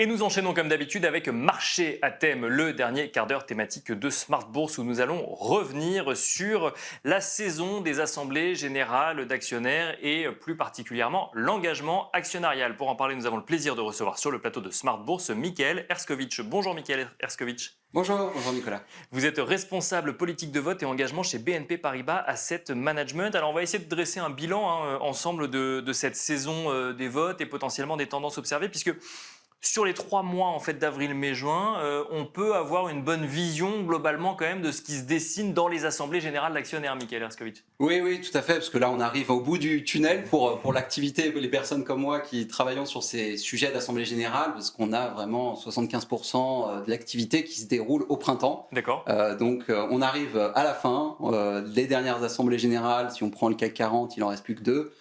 Et nous enchaînons comme d'habitude avec Marché à thème, le dernier quart d'heure thématique de Smart Bourse où nous allons revenir sur la saison des assemblées générales d'actionnaires et plus particulièrement l'engagement actionnarial. Pour en parler, nous avons le plaisir de recevoir sur le plateau de Smart Bourse Mickaël Herskovitch. Bonjour Mickaël Herskovitch. Bonjour Nicolas. Vous êtes responsable politique de vote et engagement chez BNP Paribas Asset Management. Alors on va essayer de dresser un bilan ensemble de cette saison des votes et potentiellement des tendances observées puisque sur les 3 mois en fait, d'avril, mai, juin, on peut avoir une bonne vision globalement quand même de ce qui se dessine dans les assemblées générales d'actionnaires, Mickaël Herskovitch. Oui, tout à fait, parce que là on arrive au bout du tunnel pour l'activité, les personnes comme moi qui travaillons sur ces sujets d'assemblée générale, parce qu'on a vraiment 75% de l'activité qui se déroule au printemps. D'accord. Donc on arrive à la fin, les dernières assemblées générales, si on prend le CAC 40, il en reste plus que 2.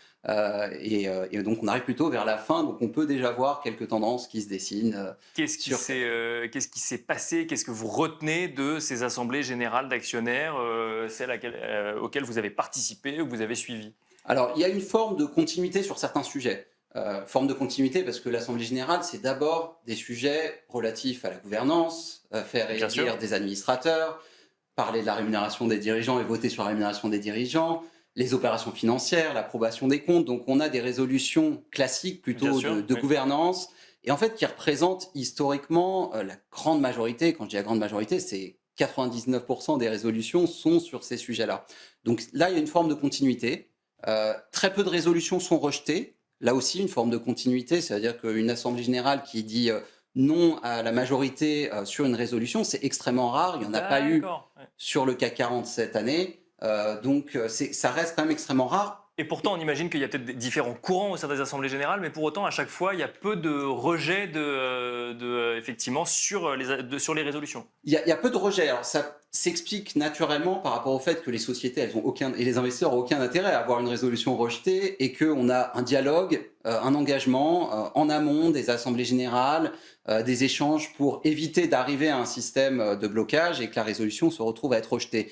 Et donc on arrive plutôt vers la fin, donc on peut déjà voir quelques tendances qui se dessinent. Qu'est-ce qui s'est passé? Qu'est-ce que vous retenez de ces assemblées générales d'actionnaires, celles auxquelles vous avez participé ou que vous avez suivies? Alors il y a une forme de continuité sur certains sujets. Forme de continuité parce que l'Assemblée générale, c'est d'abord des sujets relatifs à la gouvernance, faire élire des administrateurs, parler de la rémunération des dirigeants et voter sur la rémunération des dirigeants, les opérations financières, l'approbation des comptes. Donc on a des résolutions classiques plutôt de gouvernance et en fait qui représentent historiquement la grande majorité. Quand je dis la grande majorité, c'est 99% des résolutions sont sur ces sujets-là. Donc là, il y a une forme de continuité. Très peu de résolutions sont rejetées. Là aussi, une forme de continuité, c'est-à-dire qu'une assemblée générale qui dit non à la majorité sur une résolution, c'est extrêmement rare. Il n'y en a pas eu sur le CAC 40 cette année. Donc ça reste quand même extrêmement rare. Et pourtant, on imagine qu'il y a peut-être différents courants au sein des assemblées générales, mais pour autant, à chaque fois, il y a peu de rejets effectivement, sur les résolutions. Il y a peu de rejets. Alors ça s'explique naturellement par rapport au fait que les sociétés et les investisseurs n'ont aucun intérêt à avoir une résolution rejetée et qu'on a un dialogue, un engagement en amont des assemblées générales, des échanges pour éviter d'arriver à un système de blocage et que la résolution se retrouve à être rejetée.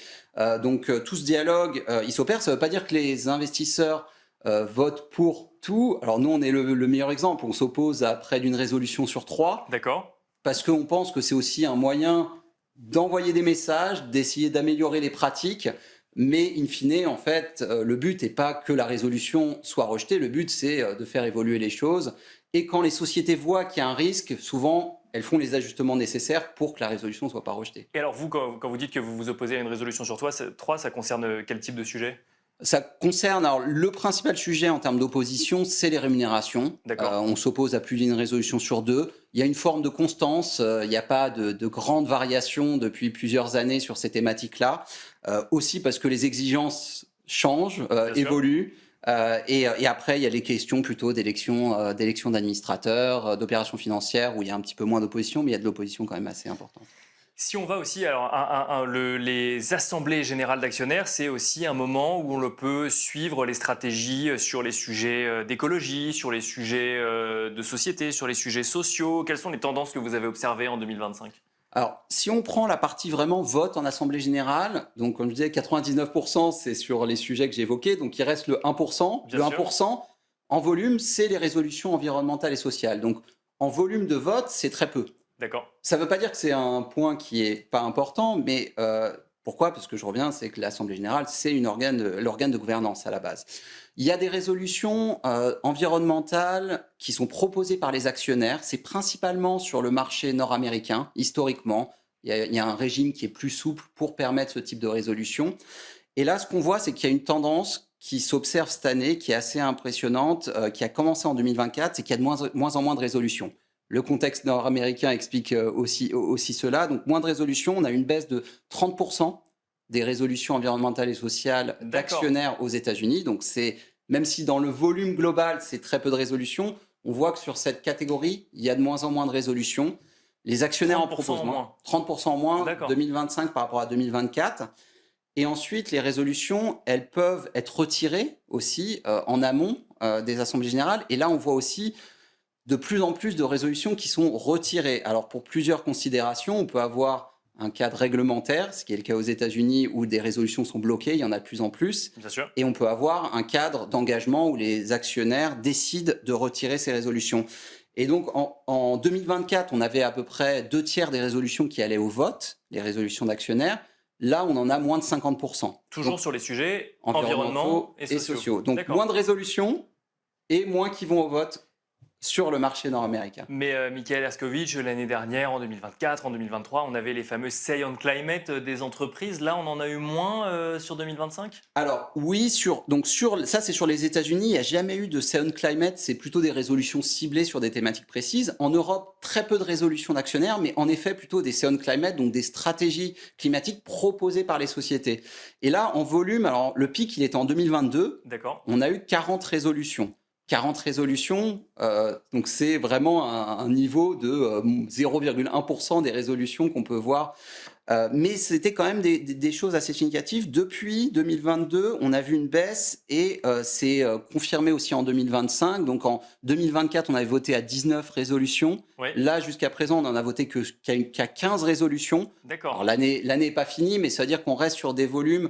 Donc tout ce dialogue, il s'opère. Ça ne veut pas dire que les investisseurs votent pour tout. Alors nous, on est le meilleur exemple. On s'oppose à près d'une résolution sur 3. D'accord. Parce qu'on pense que c'est aussi un moyen d'envoyer des messages, d'essayer d'améliorer les pratiques. Mais in fine, en fait, le but n'est pas que la résolution soit rejetée. Le but, c'est de faire évoluer les choses. Et quand les sociétés voient qu'il y a un risque, souvent, elles font les ajustements nécessaires pour que la résolution ne soit pas rejetée. Et alors vous, quand vous dites que vous vous opposez à une résolution sur 3, ça concerne quel type de sujet? Ça concerne, alors le principal sujet en termes d'opposition, c'est les rémunérations. On s'oppose à plus d'une résolution sur 2. Il y a une forme de constance, il n'y a pas de grandes variations depuis plusieurs années sur ces thématiques-là. Aussi parce que les exigences changent, évoluent. Et après, il y a les questions plutôt d'élection d'administrateurs, d'opérations financières, où il y a un petit peu moins d'opposition, mais il y a de l'opposition quand même assez importante. Si on va aussi, alors les assemblées générales d'actionnaires, c'est aussi un moment où on peut suivre les stratégies sur les sujets d'écologie, sur les sujets de société, sur les sujets sociaux. Quelles sont les tendances que vous avez observées en 2025 ? Alors, si on prend la partie vraiment vote en assemblée générale, donc comme je disais, 99% c'est sur les sujets que j'ai évoqués, donc il reste le 1%. Le 1%, en volume, c'est les résolutions environnementales et sociales. Donc, en volume de vote, c'est très peu. D'accord. Ça ne veut pas dire que c'est un point qui n'est pas important, mais pourquoi? Parce que je reviens, c'est que l'Assemblée générale, c'est l'organe de gouvernance à la base. Il y a des résolutions environnementales qui sont proposées par les actionnaires. C'est principalement sur le marché nord-américain, historiquement. Il y a un régime qui est plus souple pour permettre ce type de résolution. Et là, ce qu'on voit, c'est qu'il y a une tendance qui s'observe cette année, qui est assez impressionnante, qui a commencé en 2024, c'est qu'il y a de moins en moins de résolutions. Le contexte nord-américain explique aussi cela. Donc, moins de résolutions. On a une baisse de 30% des résolutions environnementales et sociales d'actionnaires aux États-Unis. Donc, même si dans le volume global, c'est très peu de résolutions, on voit que sur cette catégorie, il y a de moins en moins de résolutions. Les actionnaires en proposent moins. 30% en moins 2025 par rapport à 2024. Et ensuite, les résolutions, elles peuvent être retirées aussi en amont des assemblées générales. Et là, on voit aussi de plus en plus de résolutions qui sont retirées. Alors, pour plusieurs considérations, on peut avoir un cadre réglementaire, ce qui est le cas aux États-Unis où des résolutions sont bloquées, il y en a de plus en plus. Bien sûr. Et on peut avoir un cadre d'engagement où les actionnaires décident de retirer ces résolutions. Et donc, en 2024, on avait à peu près 2 tiers des résolutions qui allaient au vote, les résolutions d'actionnaires. Là, on en a moins de 50%. Toujours Donc, sur les sujets environnement environnementaux et et sociaux. sociaux. Donc, D'accord. moins de résolutions et moins qui vont au vote sur le marché nord-américain. Mais Michael Herskovitch, l'année dernière, en 2024, en 2023, on avait les fameux Say on Climate des entreprises. Là, on en a eu moins sur 2025. Alors oui, ça c'est sur les États-Unis, il n'y a jamais eu de Sound Climate, c'est plutôt des résolutions ciblées sur des thématiques précises. En Europe, très peu de résolutions d'actionnaires, mais en effet plutôt des Sound Climate, donc des stratégies climatiques proposées par les sociétés. Et là, en volume, alors le pic il était en 2022, D'accord. on a eu 40 résolutions. 40 résolutions, donc c'est vraiment un niveau de 0,1% des résolutions qu'on peut voir. Mais c'était quand même des choses assez significatives. Depuis 2022, on a vu une baisse et c'est confirmé aussi en 2025. Donc en 2024, on avait voté à 19 résolutions. Oui. Là, jusqu'à présent, on n'en a voté qu'à 15 résolutions. Alors D'accord. l'année n'est pas finie, mais ça veut dire qu'on reste sur des volumes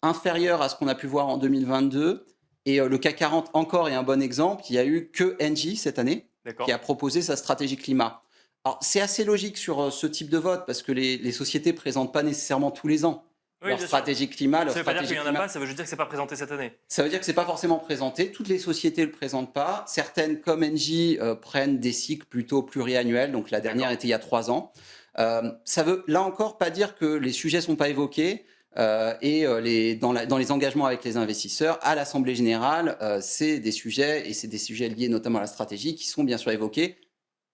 inférieurs à ce qu'on a pu voir en 2022. Et le CAC 40 encore est un bon exemple. Il n'y a eu que Engie cette année D'accord. qui a proposé sa stratégie climat. Alors, c'est assez logique sur ce type de vote parce que les sociétés ne présentent pas nécessairement tous les ans Oui, leur bien sûr. stratégie climat. Ça ne veut pas dire qu'il n'y en a pas, ça veut juste dire que ce n'est pas présenté cette année. Ça veut dire que ce n'est pas forcément présenté. Toutes les sociétés ne le présentent pas. Certaines, comme Engie, prennent des cycles plutôt pluriannuels. Donc, la dernière était il y a 3 ans. Ça veut, là encore, pas dire que les sujets ne sont pas évoqués. Dans les engagements avec les investisseurs, à l'Assemblée générale, c'est des sujets, et c'est des sujets liés notamment à la stratégie, qui sont bien sûr évoqués.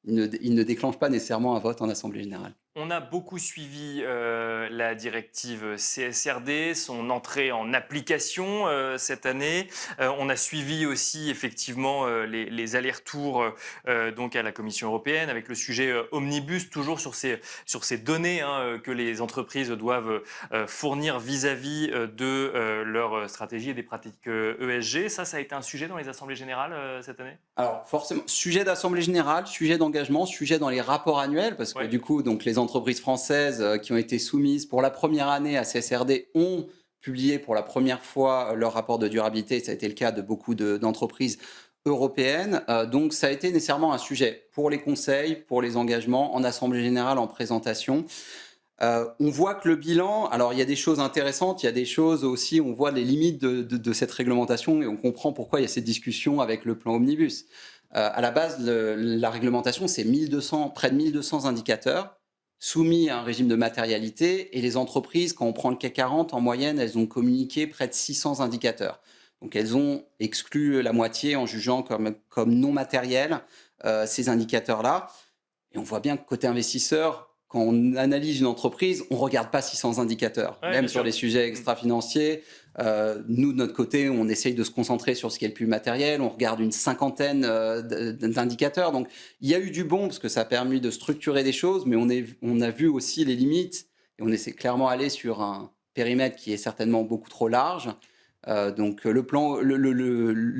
Ils ne déclenchent pas nécessairement un vote en Assemblée générale. On a beaucoup suivi la directive CSRD, son entrée en application cette année. On a suivi aussi effectivement les allers-retours donc à la Commission européenne avec le sujet Omnibus, toujours sur ces données que les entreprises doivent fournir vis-à-vis de leur stratégie et des pratiques ESG. Ça a été un sujet dans les assemblées générales cette année? Alors forcément, sujet d'Assemblée générale, sujet d'engagement, sujet dans les rapports annuels, parce que du coup, donc, les entreprises françaises qui ont été soumises pour la première année à CSRD ont publié pour la première fois leur rapport de durabilité. Ça a été le cas de beaucoup d'entreprises européennes. Donc ça a été nécessairement un sujet pour les conseils, pour les engagements, en Assemblée générale, en présentation. On voit que le bilan, alors il y a des choses intéressantes, il y a des choses aussi, on voit les limites de cette réglementation et on comprend pourquoi il y a cette discussion avec le plan Omnibus. À la base, la réglementation, c'est près de 1200 indicateurs soumis à un régime de matérialité et les entreprises, quand on prend le CAC 40, en moyenne, elles ont communiqué près de 600 indicateurs. Donc elles ont exclu la moitié en jugeant comme non matériels ces indicateurs-là. Et on voit bien que côté investisseur, quand on analyse une entreprise, on ne regarde pas 600 indicateurs. Ouais, Même sur les sujets extra-financiers, nous, de notre côté, on essaye de se concentrer sur ce qui est le plus matériel. On regarde une cinquantaine d'indicateurs. Donc, il y a eu du bon parce que ça a permis de structurer des choses, mais on a vu aussi les limites. Et on essaie clairement d'aller sur un périmètre qui est certainement beaucoup trop large. Donc,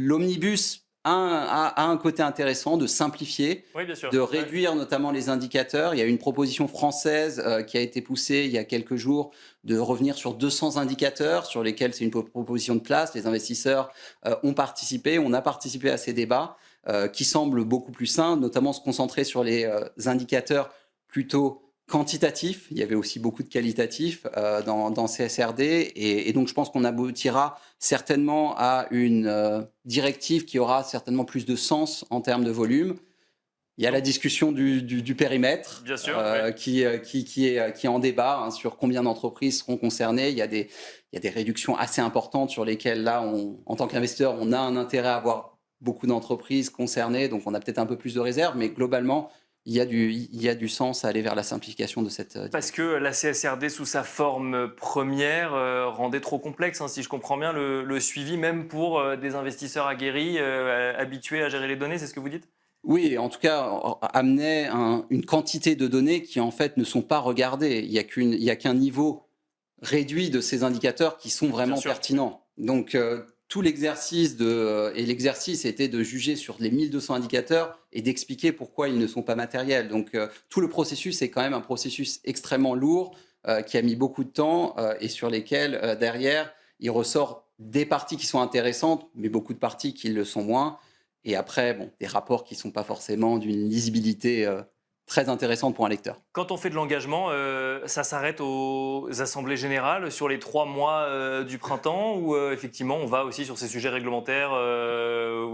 l'omnibus a un côté intéressant de simplifier, Oui, bien sûr. de réduire notamment les indicateurs. Il y a une proposition française qui a été poussée il y a quelques jours de revenir sur 200 indicateurs sur lesquels c'est une proposition de place. Les investisseurs on a participé à ces débats qui semblent beaucoup plus sains, notamment se concentrer sur les indicateurs plutôt quantitatif, il y avait aussi beaucoup de qualitatif dans CSRD et donc je pense qu'on aboutira certainement à une directive qui aura certainement plus de sens en termes de volume. Il y a la discussion du périmètre Bien sûr, qui est en débat sur combien d'entreprises seront concernées. Il y a des réductions assez importantes sur lesquelles là, en tant qu'investisseur, on a un intérêt à avoir beaucoup d'entreprises concernées, donc on a peut-être un peu plus de réserve, mais globalement, il y a du sens à aller vers la simplification de cette directive. Parce que la CSRD, sous sa forme première, rendait trop complexe, si je comprends bien, le suivi, même pour des investisseurs aguerris, habitués à gérer les données, c'est ce que vous dites? Oui, en tout cas, amenait une quantité de données qui, en fait, ne sont pas regardées. Il n'y a qu'un niveau réduit de ces indicateurs qui sont vraiment pertinents. Donc, tout l'exercice l'exercice était de juger sur les 1200 indicateurs et d'expliquer pourquoi ils ne sont pas matériels. Donc, tout le processus est quand même un processus extrêmement lourd qui a mis beaucoup de temps et sur lesquels, derrière, il ressort des parties qui sont intéressantes, mais beaucoup de parties qui le sont moins. et après, bon, des rapports qui ne sont pas forcément d'une lisibilité très intéressante pour un lecteur. Quand on fait de l'engagement, ça s'arrête aux assemblées générales sur les 3 mois du printemps ou effectivement on va aussi sur ces sujets réglementaires,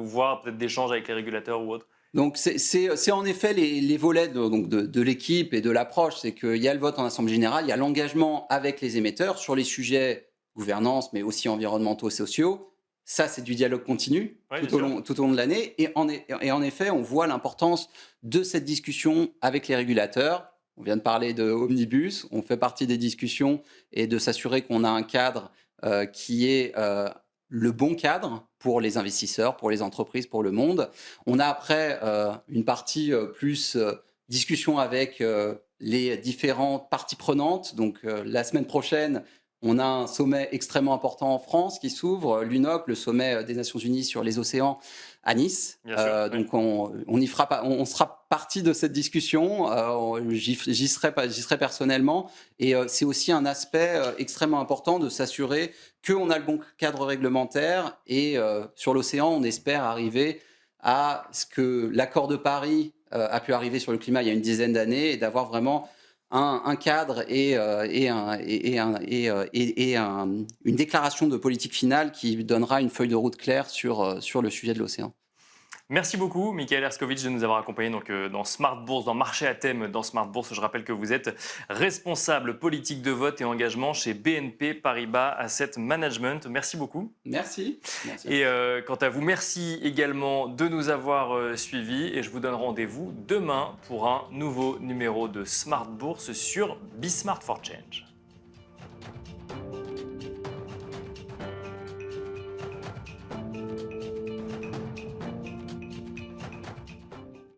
voire peut-être d'échanges avec les régulateurs ou autres? Donc c'est en effet les volets de l'équipe et de l'approche. C'est qu'il y a le vote en assemblée générale, il y a l'engagement avec les émetteurs sur les sujets gouvernance, mais aussi environnementaux, sociaux. Ça, c'est du dialogue continu Ouais, tout au long de l'année. Et en effet, on voit l'importance de cette discussion avec les régulateurs. On vient de parler de Omnibus, on fait partie des discussions et de s'assurer qu'on a un cadre qui est le bon cadre pour les investisseurs, pour les entreprises, pour le monde. On a après une partie plus discussion avec les différentes parties prenantes. Donc la semaine prochaine, on a un sommet extrêmement important en France qui s'ouvre, l'UNOC, le sommet des Nations Unies sur les océans à Nice. Bien sûr, oui. Donc on y fera pas, on sera partie de cette discussion. J'y serai personnellement. Et c'est aussi un aspect extrêmement important de s'assurer qu'on a le bon cadre réglementaire. Et sur l'océan, on espère arriver à ce que l'accord de Paris a pu arriver sur le climat il y a une dizaine d'années et d'avoir vraiment un cadre et une déclaration de politique finale qui donnera une feuille de route claire sur le sujet de l'océan. Merci beaucoup, Michael Herskovitch, de nous avoir accompagnés dans Smart Bourse, dans Marché à thème dans Smart Bourse. Je rappelle que vous êtes responsable politique de vote et engagement chez BNP Paribas Asset Management. Merci beaucoup. Merci. Et quant à vous, merci également de nous avoir suivis et je vous donne rendez-vous demain pour un nouveau numéro de Smart Bourse sur Be Smart for Change.